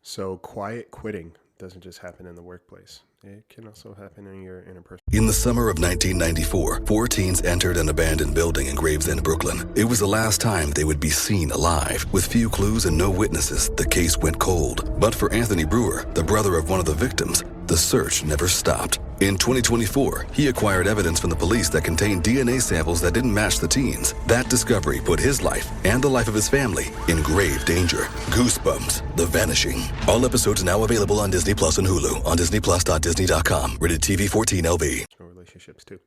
So quiet quitting doesn't just happen in the workplace. It can also happen in your interpersonal. In the summer of 1994, four teens entered an abandoned building in Gravesend, Brooklyn. It was the last time they would be seen alive. With few clues and no witnesses, the case went cold. But for Anthony Brewer, the brother of one of the victims, the search never stopped. In 2024, he acquired evidence from the police that contained DNA samples that didn't match the teens. That discovery put his life and the life of his family in grave danger. Goosebumps, The Vanishing. All episodes now available on Disney Plus and Hulu on disneyplus.disney.com. Rated TV 14 LB. Relationships too.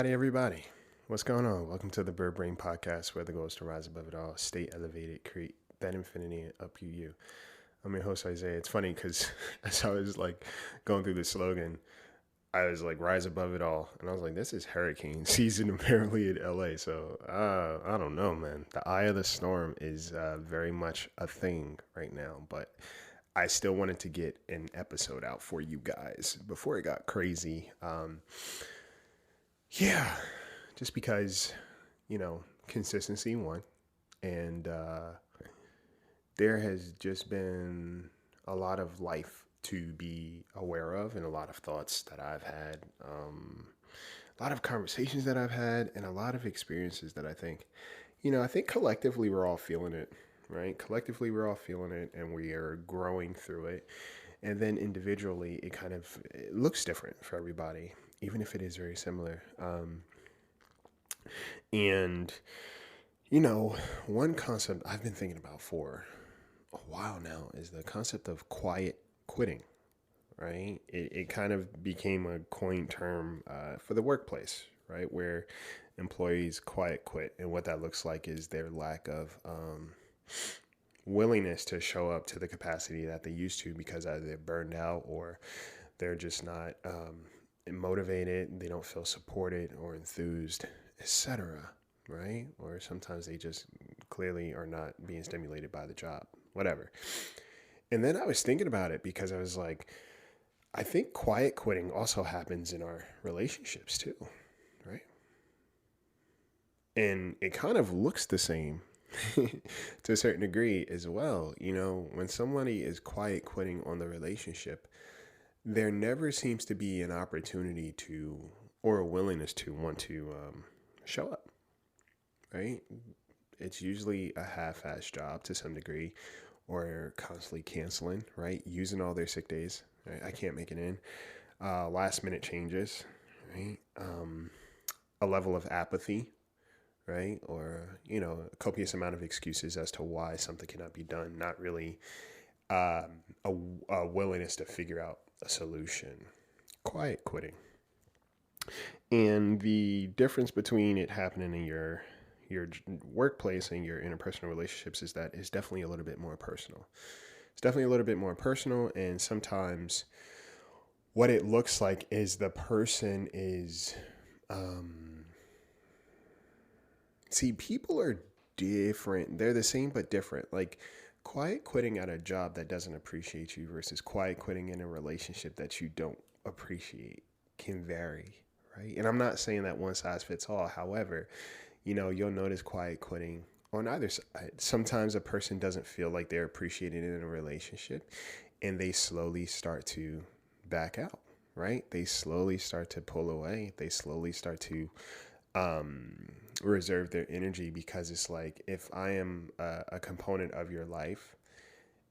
Everybody. What's going on? Welcome to the Bird Brain Podcast, where the goal is to rise above it all, stay elevated, create that infinity up you. I'm your host, Isaiah. It's funny because as I was going through the slogan, I was like, rise above it all. And I was like, this is hurricane season apparently in LA. So I don't know, man. The eye of the storm is very much a thing right now. But I still wanted to get an episode out for you guys before it got crazy. Yeah, just because, consistency one. And there has just been a lot of life to be aware of and a lot of thoughts that I've had, a lot of conversations that I've had, and a lot of experiences that I think collectively we're all feeling it, right? Collectively we're all feeling it and we are growing through it. And then individually, it looks different for everybody, even if it is very similar. And, one concept I've been thinking about for a while now is the concept of quiet quitting, right? It kind of became a coined term for the workplace, right? Where employees quiet quit. And what that looks like is their lack of willingness to show up to the capacity that they used to because either they're burned out or they're just not motivated, they don't feel supported or enthused, etc. Right? Or sometimes they just clearly are not being stimulated by the job, whatever. And then I was thinking about it because I was like, I think quiet quitting also happens in our relationships too, right? And it kind of looks the same to a certain degree as well. When somebody is quiet quitting on the relationship, there never seems to be an opportunity to, or a willingness to want to show up, right? It's usually a half-ass job to some degree, or constantly canceling, right? Using all their sick days. Right? I can't make it in. Last minute changes, right? A level of apathy, right? Or, a copious amount of excuses as to why something cannot be done. Not really a willingness to figure out a solution. Quiet quitting. And the difference between it happening in your workplace and your interpersonal relationships is that it's definitely a little bit more personal. It's definitely a little bit more personal, and sometimes what it looks like is the person is people are different. They're the same but different. Like quiet quitting at a job that doesn't appreciate you versus quiet quitting in a relationship that you don't appreciate can vary, right? And I'm not saying that one size fits all. However, you'll notice quiet quitting on either side. Sometimes a person doesn't feel like they're appreciated in a relationship and they slowly start to back out, right? They slowly start to pull away. They slowly start to reserve their energy because it's like, if I am a component of your life,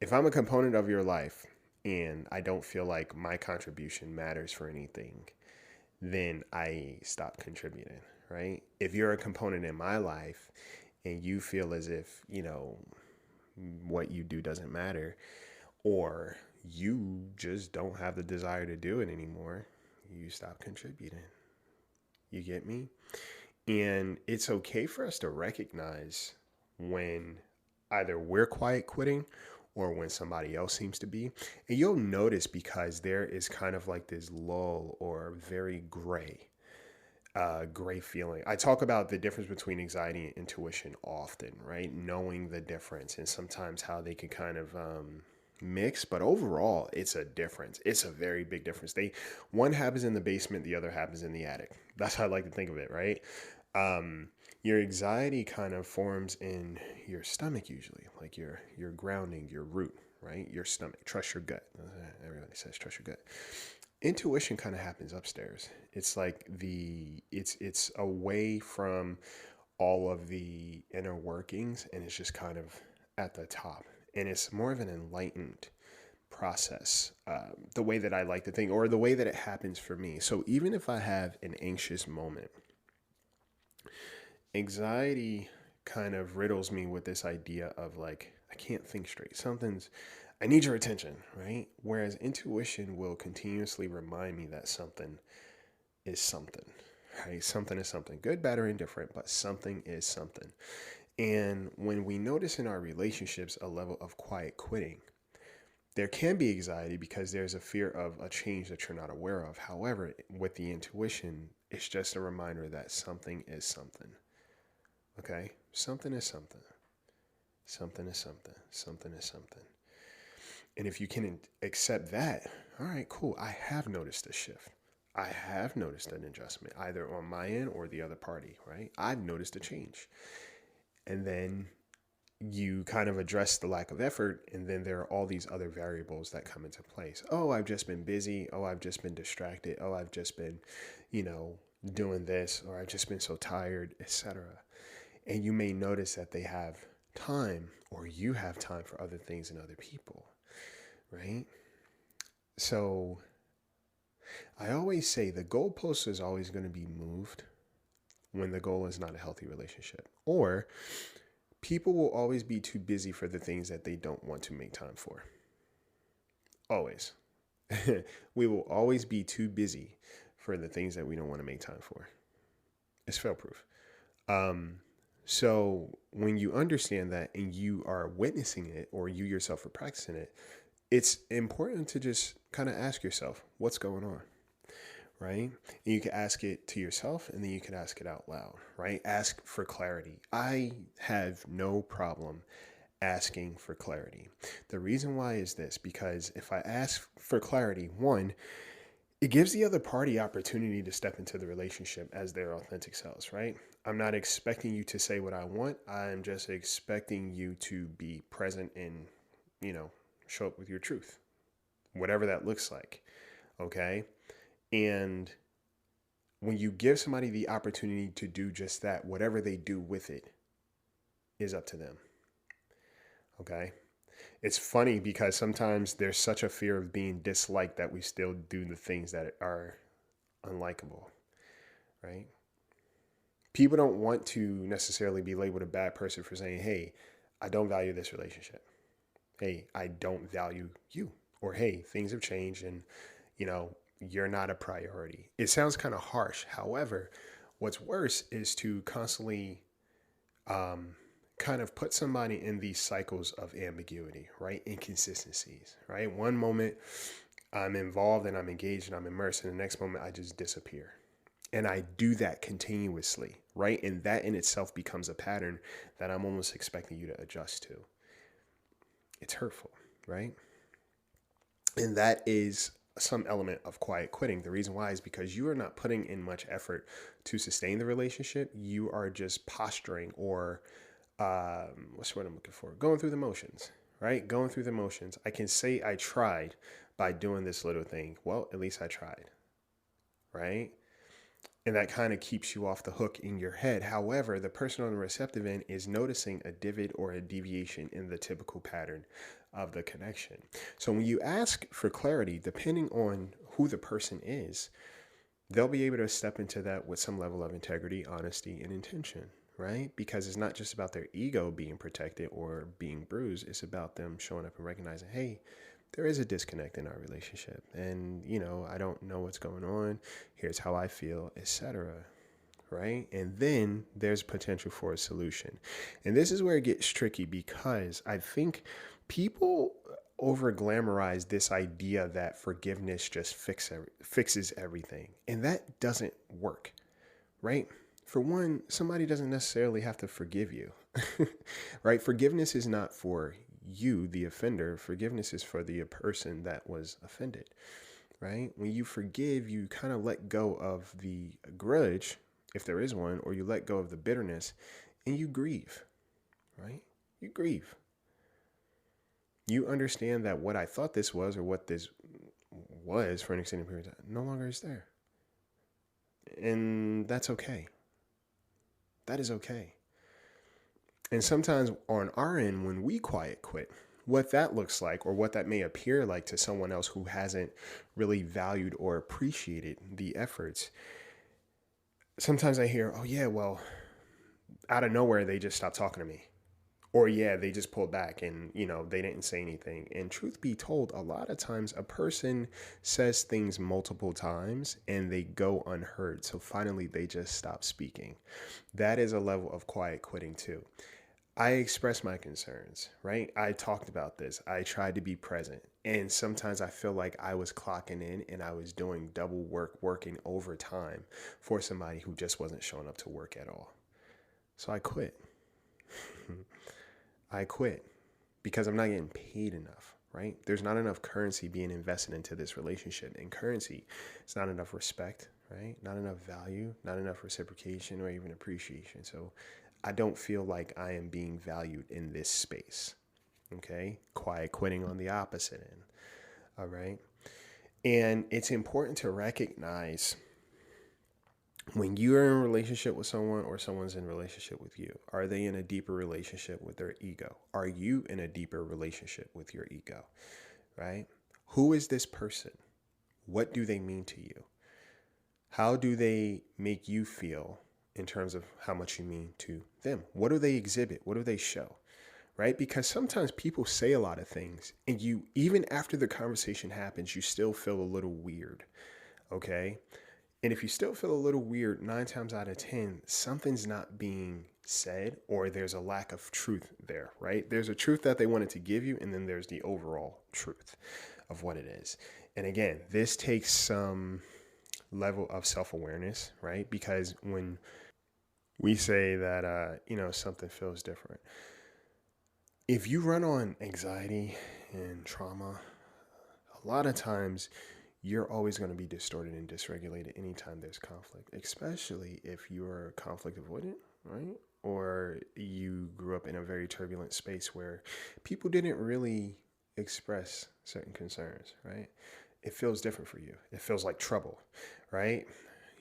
if I'm a component of your life and I don't feel like my contribution matters for anything, then I stop contributing, right? If you're a component in my life and you feel as if, what you do doesn't matter, or you just don't have the desire to do it anymore. You stop contributing. You get me? And it's okay for us to recognize when either we're quiet quitting or when somebody else seems to be. And you'll notice because there is kind of like this lull or very gray feeling. I talk about the difference between anxiety and intuition often, right? Knowing the difference and sometimes how they can kind of mix, but overall, it's a difference. It's a very big difference. One happens in the basement, the other happens in the attic. That's how I like to think of it, right? Your anxiety kind of forms in your stomach usually, like your grounding, your root, right? Your stomach. Trust your gut. Everybody says trust your gut. Intuition kind of happens upstairs. It's like it's away from all of the inner workings, and it's just kind of at the top, and it's more of an enlightened process, the way that I like to think, or the way that it happens for me. So even if I have an anxious moment, anxiety kind of riddles me with this idea of like, I can't think straight. I need your attention, right? Whereas intuition will continuously remind me that something is something, right? Something is something, good, bad, or indifferent, but something is something. And when we notice in our relationships a level of quiet quitting, there can be anxiety because there's a fear of a change that you're not aware of. However, with the intuition, it's just a reminder that something is something. Okay? Something is something. Something is something. Something is something. And if you can accept that, all right, cool. I have noticed a shift. I have noticed an adjustment, either on my end or the other party, right? I've noticed a change. And then you kind of address the lack of effort, and then there are all these other variables that come into place. Oh, I've just been busy. Oh, I've just been distracted. Oh, I've just been, doing this, or I've just been so tired, etc. And you may notice that they have time, or you have time for other things and other people, right? So I always say the goalpost is always going to be moved when the goal is not a healthy relationship, or people will always be too busy for the things that they don't want to make time for. Always. We will always be too busy for the things that we don't want to make time for. It's fail proof. So when you understand that and you are witnessing it, or you yourself are practicing it, it's important to just kind of ask yourself, what's going on? Right? And you can ask it to yourself, and then you can ask it out loud, right? Ask for clarity. I have no problem asking for clarity. The reason why is this, because if I ask for clarity, one, it gives the other party opportunity to step into the relationship as their authentic selves, right? I'm not expecting you to say what I want. I'm just expecting you to be present and, show up with your truth, whatever that looks like. Okay. And when you give somebody the opportunity to do just that, whatever they do with it is up to them. Okay. It's funny because sometimes there's such a fear of being disliked that we still do the things that are unlikable, right? People don't want to necessarily be labeled a bad person for saying, hey, I don't value this relationship. Hey, I don't value you. Or, hey, things have changed and, you're not a priority. It sounds kind of harsh. However, what's worse is to constantly kind of put somebody in these cycles of ambiguity, right? Inconsistencies, right? One moment I'm involved and I'm engaged and I'm immersed, and the next moment I just disappear. And I do that continuously, right? And that in itself becomes a pattern that I'm almost expecting you to adjust to. It's hurtful, right? And that is some element of quiet quitting. The reason why is because you are not putting in much effort to sustain the relationship. You are just posturing, or what's the word I'm looking for? Going through the motions, right? Going through the motions. I can say I tried by doing this little thing. Well, at least I tried, right? And that kind of keeps you off the hook in your head. However, the person on the receptive end is noticing a divot or a deviation in the typical pattern of the connection. So when you ask for clarity, depending on who the person is, they'll be able to step into that with some level of integrity, honesty, and intention, right? Because it's not just about their ego being protected or being bruised. It's about them showing up and recognizing, hey, there is a disconnect in our relationship, and I don't know what's going on. Here's how I feel, etc. Right? And then there's potential for a solution. And this is where it gets tricky, because I think people over glamorize this idea that forgiveness just fixes everything. And that doesn't work, right? For one, somebody doesn't necessarily have to forgive you, right? Forgiveness is not for you, the offender. Forgiveness is for the person that was offended, right? When you forgive, you kind of let go of the grudge, if there is one, or you let go of the bitterness, and you grieve, right? You grieve. You understand that what I thought this was, or what this was for an extended period of time, no longer is there. And that's okay. That is okay. And sometimes on our end, when we quiet quit, what that looks like, or what that may appear like to someone else who hasn't really valued or appreciated the efforts, sometimes I hear, oh yeah, well, out of nowhere, they just stopped talking to me. Or yeah, they just pulled back and, they didn't say anything. And truth be told, a lot of times a person says things multiple times and they go unheard. So finally, they just stop speaking. That is a level of quiet quitting too. I expressed my concerns, right? I talked about this. I tried to be present. And sometimes I feel like I was clocking in and I was doing double work, working overtime for somebody who just wasn't showing up to work at all. So I quit. I quit because I'm not getting paid enough, right? There's not enough currency being invested into this relationship. And currency, it's not enough respect, right? Not enough value, not enough reciprocation or even appreciation. So I don't feel like I am being valued in this space. Okay. Quiet quitting on the opposite end. All right. And it's important to recognize when you are in a relationship with someone, or someone's in a relationship with you, are they in a deeper relationship with their ego? Are you in a deeper relationship with your ego? Right? Who is this person? What do they mean to you? How do they make you feel in terms of how much you mean to them? What do they exhibit? What do they show? Right? Because sometimes people say a lot of things and you, even after the conversation happens, you still feel a little weird. Okay. And if you still feel a little weird, 9 times out of 10, something's not being said, or there's a lack of truth there, right? There's a truth that they wanted to give you, and then there's the overall truth of what it is. And again, this takes some level of self-awareness, right? Because when we say that, something feels different, if you run on anxiety and trauma, a lot of times you're always going to be distorted and dysregulated anytime there's conflict, especially if you're conflict avoidant, right? Or you grew up in a very turbulent space where people didn't really express certain concerns, right? It feels different for you. It feels like trouble, right?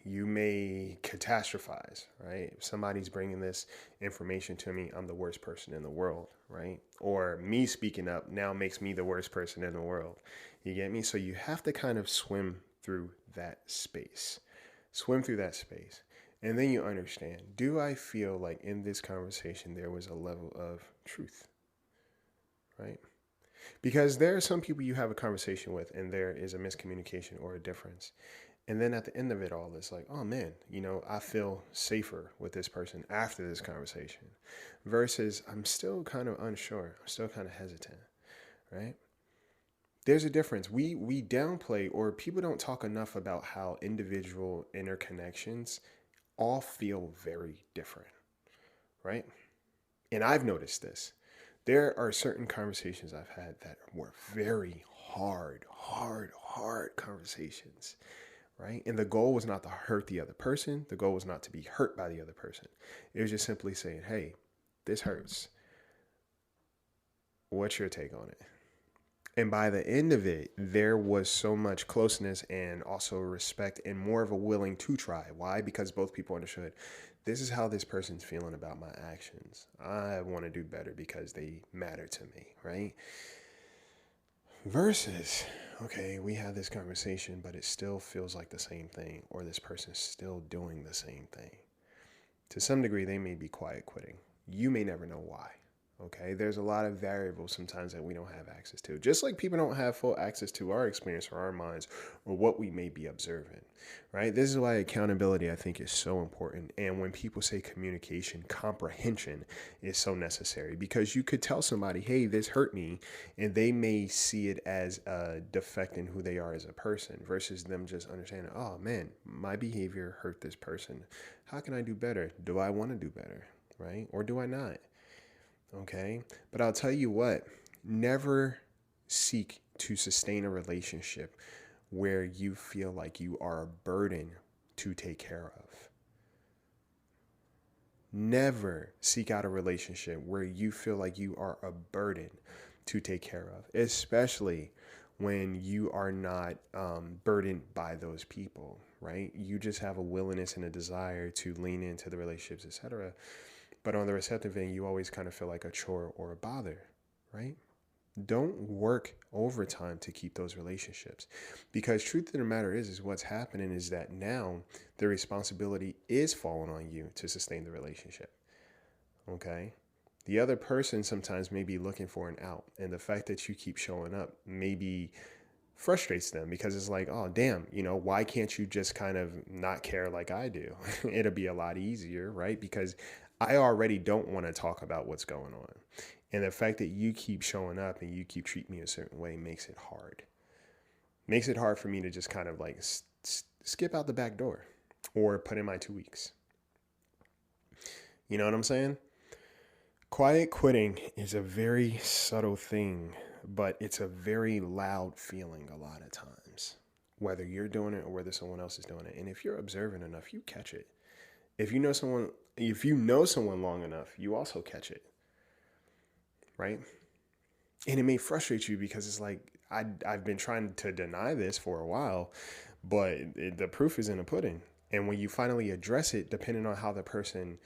You may catastrophize, right? If somebody's bringing this information to me, I'm the worst person in the world, right? Or me speaking up now makes me the worst person in the world. You get me? So you have to kind of swim through that space. Swim through that space. And then you understand, do I feel like in this conversation there was a level of truth, right? Because there are some people you have a conversation with and there is a miscommunication or a difference. And then at the end of it all, it's like, oh man, I feel safer with this person after this conversation versus I'm still kind of unsure. I'm still kind of hesitant, right? There's a difference. We downplay, or people don't talk enough about how individual interconnections all feel very different, right? And I've noticed this. There are certain conversations I've had that were very hard conversations, right? And the goal was not to hurt the other person. The goal was not to be hurt by the other person. It was just simply saying, hey, this hurts. What's your take on it? And by the end of it, there was so much closeness and also respect and more of a willing to try. Why? Because both people understood this is how this person's feeling about my actions. I want to do better because they matter to me, right? Versus, okay, we had this conversation, but it still feels like the same thing, or this person's still doing the same thing. To some degree, they may be quiet quitting. You may never know why, Okay, there's a lot of variables sometimes that we don't have access to. Just like people don't have full access to our experience or our minds or what we may be observing, right? This is why accountability, I think, is so important. And when people say communication, comprehension is so necessary because you could tell somebody, hey, this hurt me, and they may see it as a defect in who they are as a person versus them just understanding, oh man, my behavior hurt this person. How can I do better? Do I want to do better, right? Or do I not? Okay. But I'll tell you what, never seek to sustain a relationship where you feel like you are a burden to take care of. Never seek out a relationship where you feel like you are a burden to take care of, especially when you are not burdened by those people, right? You just have a willingness and a desire to lean into the relationships, etc. But on the receptive end, you always kind of feel like a chore or a bother, right? Don't work overtime to keep those relationships because truth of the matter is what's happening is that now the responsibility is falling on you to sustain the relationship. Okay. The other person sometimes may be looking for an out, and the fact that you keep showing up maybe frustrates them because it's like, oh, damn, why can't you just kind of not care like I do? It'll be a lot easier, right? Because I already don't want to talk about what's going on. And the fact that you keep showing up and you keep treating me a certain way makes it hard. Makes it hard for me to just kind of like skip out the back door or put in my 2 weeks. You know what I'm saying? Quiet quitting is a very subtle thing, but it's a very loud feeling a lot of times, whether you're doing it or whether someone else is doing it. And if you're observant enough, you catch it. If you know someone long enough, you also catch it, right? And it may frustrate you because it's like, I've been trying to deny this for a while, but the proof is in the pudding. And when you finally address it, depending on how the person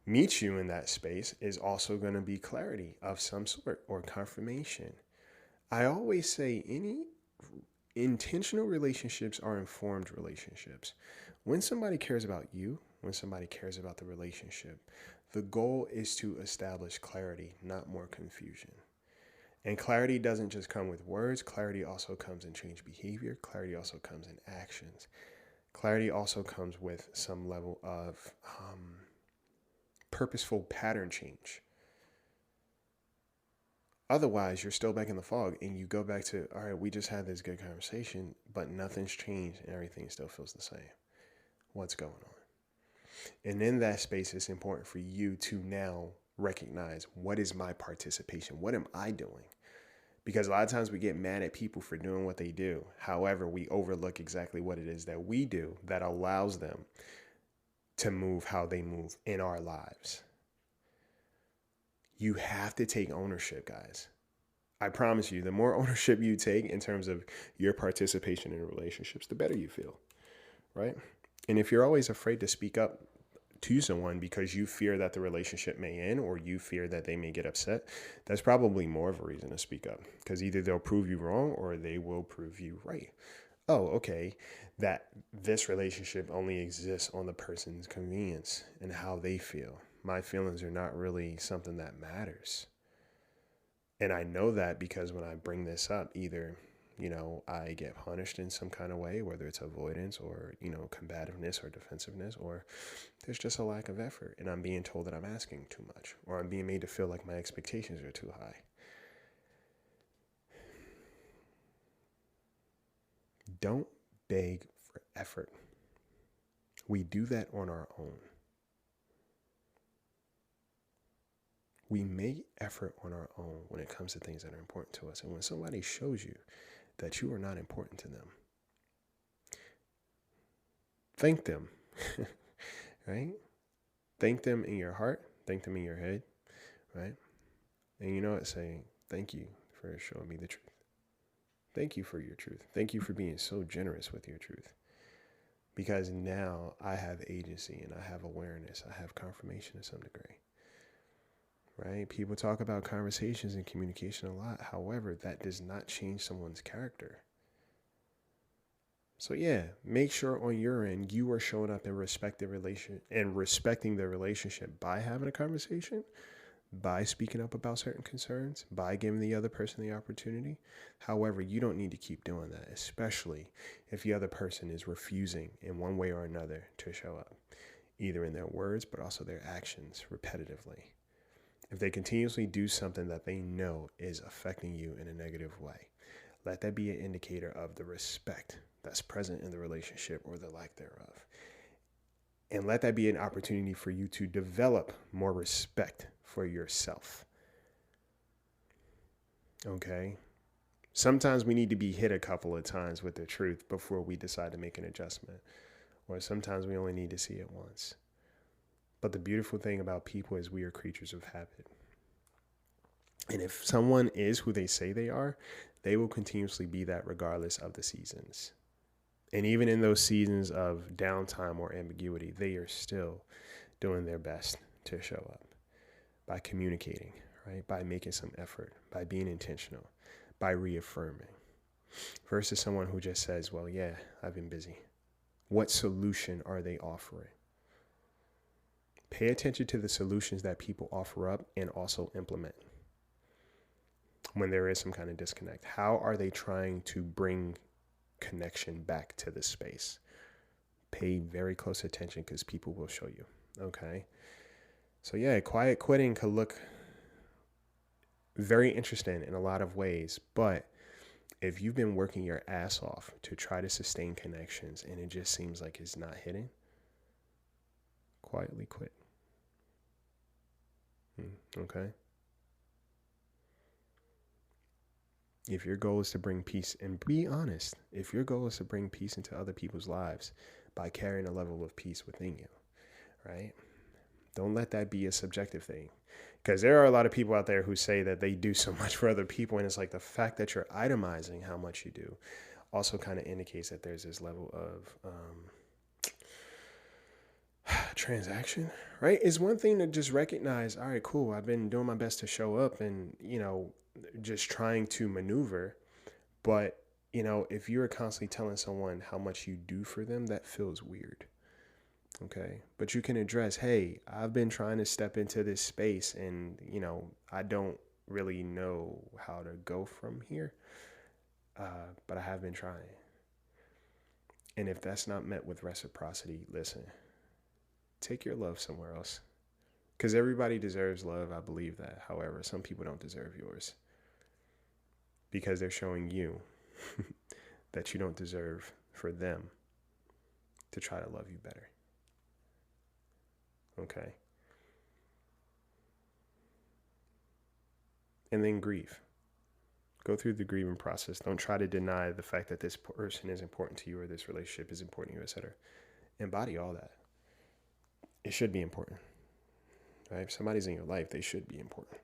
meets you in that space, is also going to be clarity of some sort or confirmation. I always say any intentional relationships are informed relationships. When somebody cares about you, when somebody cares about the relationship, the goal is to establish clarity, not more confusion. And clarity doesn't just come with words. Clarity also comes in change behavior. Clarity also comes in actions. Clarity also comes with some level of purposeful pattern change. Otherwise, you're still back in the fog and you go back to, all right, we just had this good conversation, but nothing's changed and everything still feels the same. What's going on? And in that space, it's important for you to now recognize, what is my participation? What am I doing? Because a lot of times we get mad at people for doing what they do. However, we overlook exactly what it is that we do that allows them to move how they move in our lives. You have to take ownership, guys. I promise you, the more ownership you take in terms of your participation in relationships, the better you feel, right? And if you're always afraid to speak up to someone because you fear that the relationship may end or you fear that they may get upset, that's probably more of a reason to speak up, because either they'll prove you wrong or they will prove you right. Oh, okay, that this relationship only exists on the person's convenience and how they feel. My feelings are not really something that matters. And I know that because when I bring this up, either, I get punished in some kind of way, whether it's avoidance or, combativeness or defensiveness, or there's just a lack of effort and I'm being told that I'm asking too much, or I'm being made to feel like my expectations are too high. Don't beg for effort. We do that on our own. We make effort on our own when it comes to things that are important to us. And when somebody shows you that you are not important to them, thank them, right? Thank them in your heart. Thank them in your head, right? And you know what? Say, thank you for showing me the truth. Thank you for your truth. Thank you for being so generous with your truth. Because now I have agency and I have awareness. I have confirmation to some degree. Right? People talk about conversations and communication a lot. However, that does not change someone's character. So yeah, make sure on your end you are showing up and respecting the relationship by having a conversation. by speaking up about certain concerns, by giving the other person the opportunity. However, you don't need to keep doing that, especially if the other person is refusing in one way or another to show up, either in their words, but also their actions repetitively. If they continuously do something that they know is affecting you in a negative way, let that be an indicator of the respect that's present in the relationship or the lack thereof. And let that be an opportunity for you to develop more respect for yourself. Okay? Sometimes we need to be hit a couple of times with the truth before we decide to make an adjustment. Or sometimes we only need to see it once. But the beautiful thing about people is we are creatures of habit. And if someone is who they say they are, they will continuously be that regardless of the seasons. And even in those seasons of downtime or ambiguity, they are still doing their best to show up by communicating, right? By making some effort, by being intentional, by reaffirming. Versus someone who just says, well, yeah, I've been busy. What solution are they offering? Pay attention to the solutions that people offer up and also implement when there is some kind of disconnect. How are they trying to bring connection back to the space? Pay very close attention because people will show you. Okay. So yeah, quiet quitting could look very interesting in a lot of ways, but if you've been working your ass off to try to sustain connections and it just seems like it's not hitting, quietly quit. Okay. If your goal is to bring peace, and be honest, if your goal is to bring peace into other people's lives by carrying a level of peace within you, right? Don't let that be a subjective thing. Because there are a lot of people out there who say that they do so much for other people. And it's like the fact that you're itemizing how much you do also kind of indicates that there's this level of transaction, right? It's one thing to just recognize, all right, cool, I've been doing my best to show up and, just trying to maneuver. But, if you're constantly telling someone how much you do for them, that feels weird. Okay. But you can address, hey, I've been trying to step into this space and, I don't really know how to go from here. But I have been trying. And if that's not met with reciprocity, listen, take your love somewhere else. Because everybody deserves love. I believe that. However, some people don't deserve yours because they're showing you that you don't deserve for them to try to love you better. Okay. And then grieve. Go through the grieving process. Don't try to deny the fact that this person is important to you or this relationship is important to you, etc. Embody all that. It should be important. Right? If somebody's in your life, they should be important.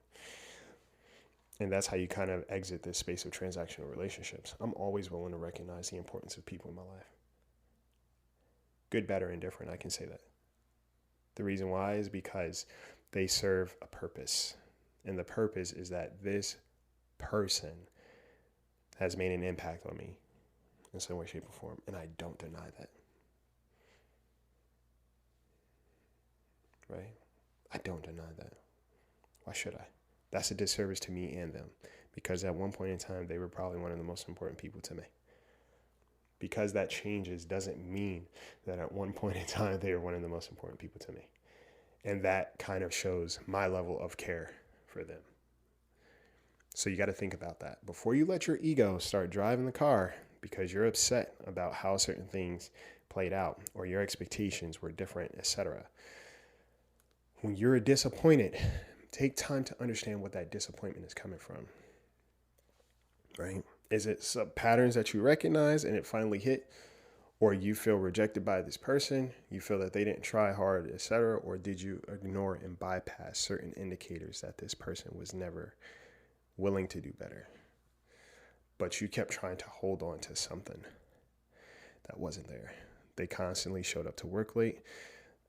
And that's how you kind of exit this space of transactional relationships. I'm always willing to recognize the importance of people in my life. Good, bad, or indifferent, I can say that. The reason why is because they serve a purpose. And the purpose is that this person has made an impact on me in some way, shape, or form. And I don't deny that. Right? I don't deny that. Why should I? That's a disservice to me and them. Because at one point in time, they were probably one of the most important people to me. Because that changes doesn't mean that at one point in time, they were one of the most important people to me. And that kind of shows my level of care for them. So you got to think about that. Before you let your ego start driving the car because you're upset about how certain things played out or your expectations were different, etc. When you're disappointed, take time to understand what that disappointment is coming from. Right? Is it some patterns that you recognize and it finally hit? Or you feel rejected by this person, you feel that they didn't try hard, etc. Or did you ignore and bypass certain indicators that this person was never willing to do better? But you kept trying to hold on to something that wasn't there. They constantly showed up to work late.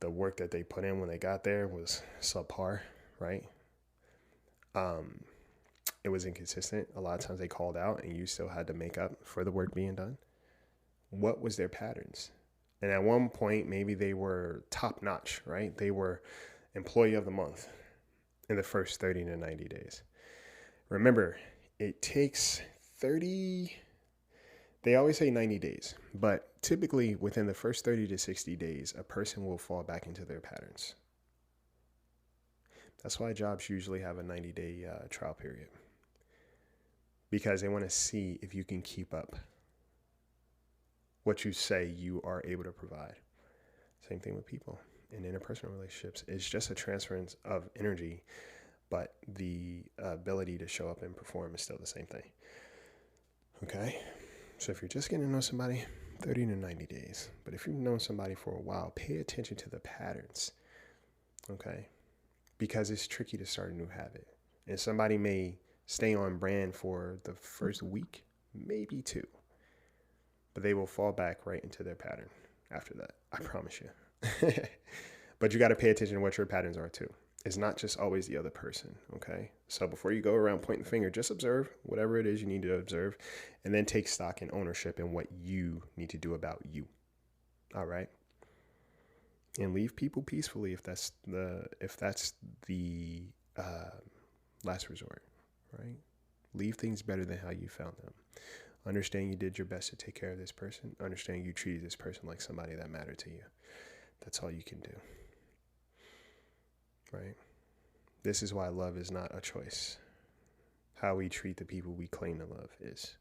The work that they put in when they got there was subpar, right? It was inconsistent. A lot of times they called out and you still had to make up for the work being done. What was their patterns? And at one point, maybe they were top notch, right? They were employee of the month. in the first 30 to 90 days. Remember, it takes 30, they always say 90 days, but typically within the first 30 to 60 days, a person will fall back into their patterns. That's why jobs usually have a 90-day trial period, because they want to see if you can keep up what you say you are able to provide. Same thing with people in interpersonal relationships. It's just a transference of energy, but the ability to show up and perform is still the same thing. Okay? So if you're just getting to know somebody, 30 to 90 days. But if you've known somebody for a while, pay attention to the patterns. Okay? Because it's tricky to start a new habit. And somebody may stay on brand for the first week, maybe two. But they will fall back right into their pattern after that. I promise you. But you got to pay attention to what your patterns are too. It's not just always the other person, okay? So before you go around pointing the finger, just observe whatever it is you need to observe, and then take stock and ownership in what you need to do about you. All right? And leave people peacefully if that's the last resort, right? Leave things better than how you found them. Understand you did your best to take care of this person. Understand you treated this person like somebody that mattered to you. That's all you can do. Right? This is why love is not a choice. How we treat the people we claim to love is.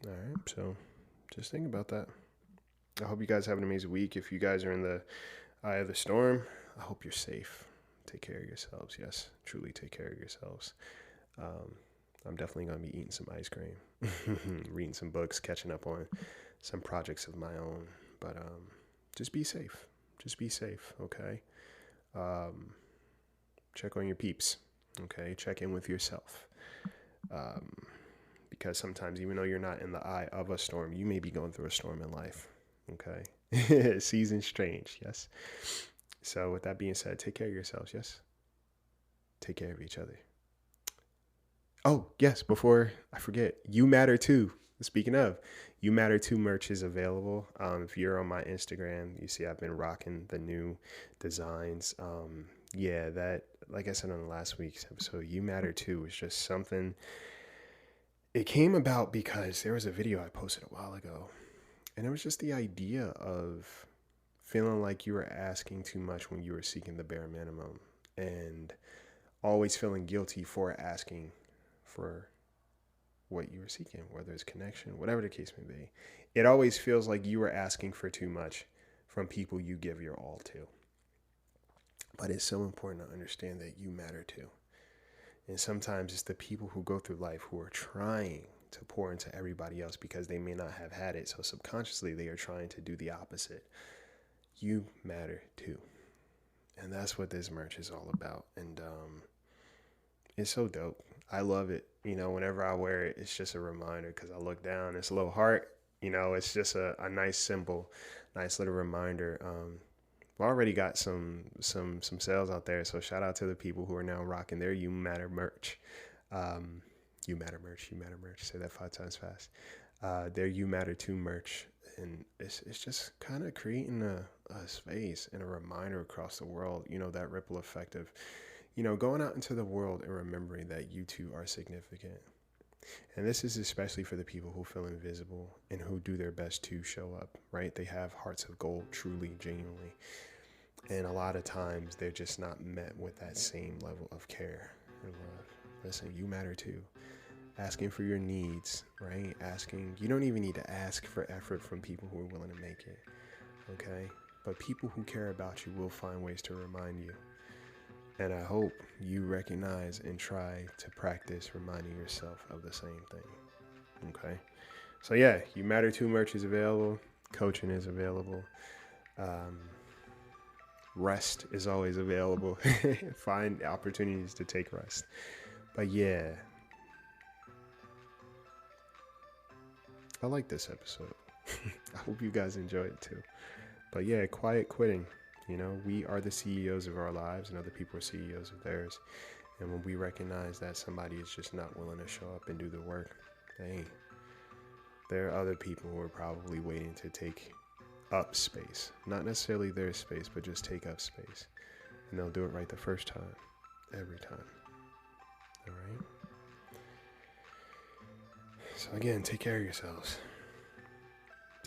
All right, so just think about that. I hope you guys have an amazing week. If you guys are in the eye of the storm, I hope you're safe. Take care of yourselves. Yes, truly take care of yourselves. I'm definitely going to be eating some ice cream, reading some books, catching up on some projects of my own. But just be safe. Just be safe, okay? Check on your peeps, okay? Check in with yourself. Because sometimes, even though you're not in the eye of a storm, you may be going through a storm in life, okay? Seasons change, yes? So with that being said, take care of yourselves, yes? Take care of each other. Oh, yes, before I forget, You Matter Too. Speaking of, You Matter Too merch is available. If you're on my Instagram, you see I've been rocking the new designs. Yeah, that, like I said on the last week's episode, You Matter Too is just something. It came about because there was a video I posted a while ago, and it was just the idea of feeling like you were asking too much when you were seeking the bare minimum, and always feeling guilty for asking for what you were seeking, whether it's connection, whatever the case may be. It always feels like you were asking for too much from people you give your all to. But it's so important to understand that you matter too. And sometimes it's the people who go through life who are trying to pour into everybody else because they may not have had it. So subconsciously, they are trying to do the opposite. You matter too. And that's what this merch is all about. And it's so dope. I love it. You know, whenever I wear it, it's just a reminder because I look down, it's a little heart. You know, it's just a nice symbol, nice little reminder. We've already got some sales out there. So shout out to the people who are now rocking their You Matter merch. You Matter merch, You Matter merch. Say that 5 times fast. Their You Matter Too merch. And it's just kind of creating a space and a reminder across the world, you know, that ripple effect of, you know, going out into the world and remembering that you too are significant. And this is especially for the people who feel invisible and who do their best to show up, right? They have hearts of gold, truly, genuinely. And a lot of times they're just not met with that same level of care and love. Listen, you matter too. Asking for your needs, right? You don't even need to ask for effort from people who are willing to make it, okay? But people who care about you will find ways to remind you. And I hope you recognize and try to practice reminding yourself of the same thing, okay? So yeah, You Matter Too merch is available. Coaching is available. Rest is always available. Find opportunities to take rest. But yeah, I like this episode. I hope you guys enjoy it too. But yeah, quiet quitting. You know, we are the CEOs of our lives and other people are CEOs of theirs. And when we recognize that somebody is just not willing to show up and do the work, hey, there are other people who are probably waiting to take up space. Not necessarily their space, but just take up space. And they'll do it right the first time. Every time. All right? So, again, take care of yourselves.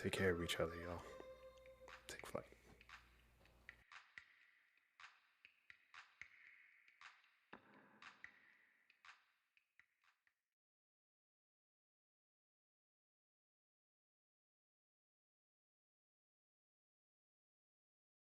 Take care of each other, y'all.